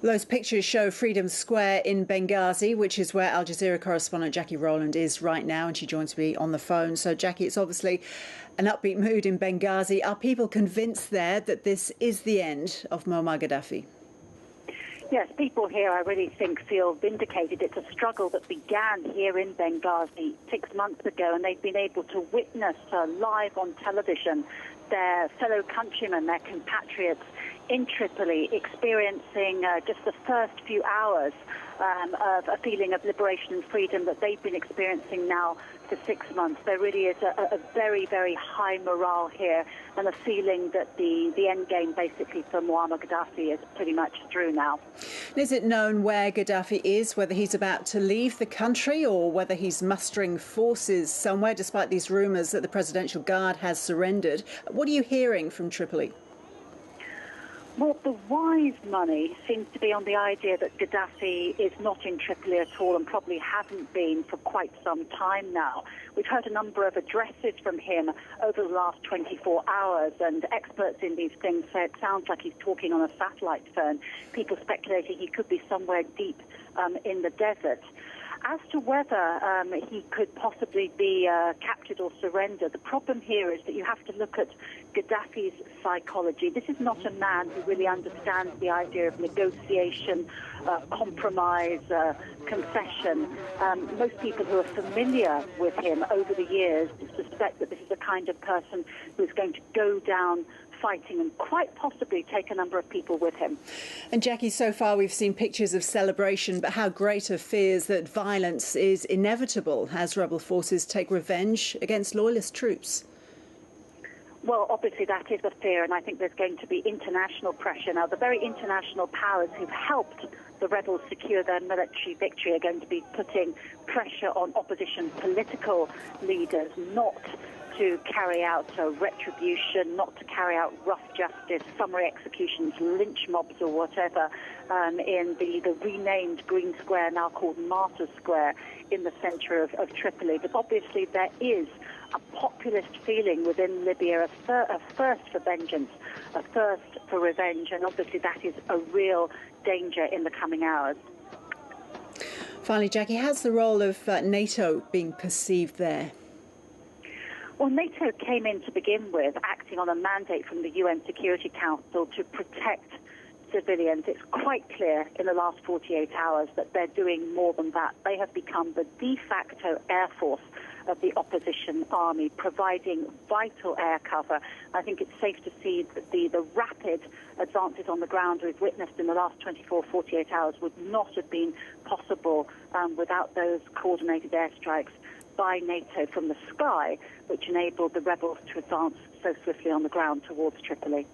Those pictures show Freedom Square in Benghazi, which is where Al Jazeera correspondent Jacky Rowland is right now, and she joins me on the phone. So, Jacky, it's obviously an upbeat mood in Benghazi. Are people convinced there that this is the end of Muammar Gaddafi? Yes, people here, I really think, feel vindicated. It's a struggle that began here in Benghazi 6 months ago, and they've been able to witness live on television their fellow countrymen, their compatriots in Tripoli, experiencing just the first few hours of a feeling of liberation and freedom that they've been experiencing now for 6 months. There really is a very, very high morale here, and a feeling that the end game basically for Muammar Gaddafi is pretty much through now. Is it known where Gaddafi is, whether he's about to leave the country or whether he's mustering forces somewhere, despite these rumours that the Presidential Guard has surrendered? What are you hearing from Tripoli? Well, the wise money seems to be on the idea that Gaddafi is not in Tripoli at all, and probably hasn't been for quite some time now. We've heard a number of addresses from him over the last 24 hours, and experts in these things say it sounds like he's talking on a satellite phone. People speculating he could be somewhere deep in the desert. As to whether he could possibly be captured or surrender, the problem here is that you have to look at Gaddafi's psychology. This is not a man who really understands the idea of negotiation, compromise, concession. Most people who are familiar with him over the years suspect that this is the kind of person who is going to go down fighting and quite possibly take a number of people with him. And Jacky, so far we've seen pictures of celebration, but how great are fears that violence is inevitable as rebel forces take revenge against loyalist troops? Well, obviously that is a fear, and I think there's going to be international pressure. Now, the very international powers who've helped the rebels secure their military victory are going to be putting pressure on opposition political leaders not to carry out retribution, not to carry out rough justice, summary executions, lynch mobs or whatever in the renamed Green Square, now called Martyrs Square, in the centre of Tripoli. But obviously there is a populist feeling within Libya, a thirst for vengeance, a thirst for revenge, and obviously that is a real danger in the coming hours. Finally, Jacky, how's the role of NATO being perceived there? Well, NATO came in to begin with, acting on a mandate from the UN Security Council to protect civilians. It's quite clear in the last 48 hours that they're doing more than that. They have become the de facto air force of the opposition army, providing vital air cover. I think it's safe to see that the rapid advances on the ground we've witnessed in the last 24, 48 hours would not have been possible without those coordinated airstrikes by NATO from the sky, which enabled the rebels to advance so swiftly on the ground towards Tripoli.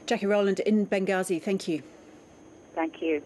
Jacky Rowland in Benghazi, thank you. Thank you.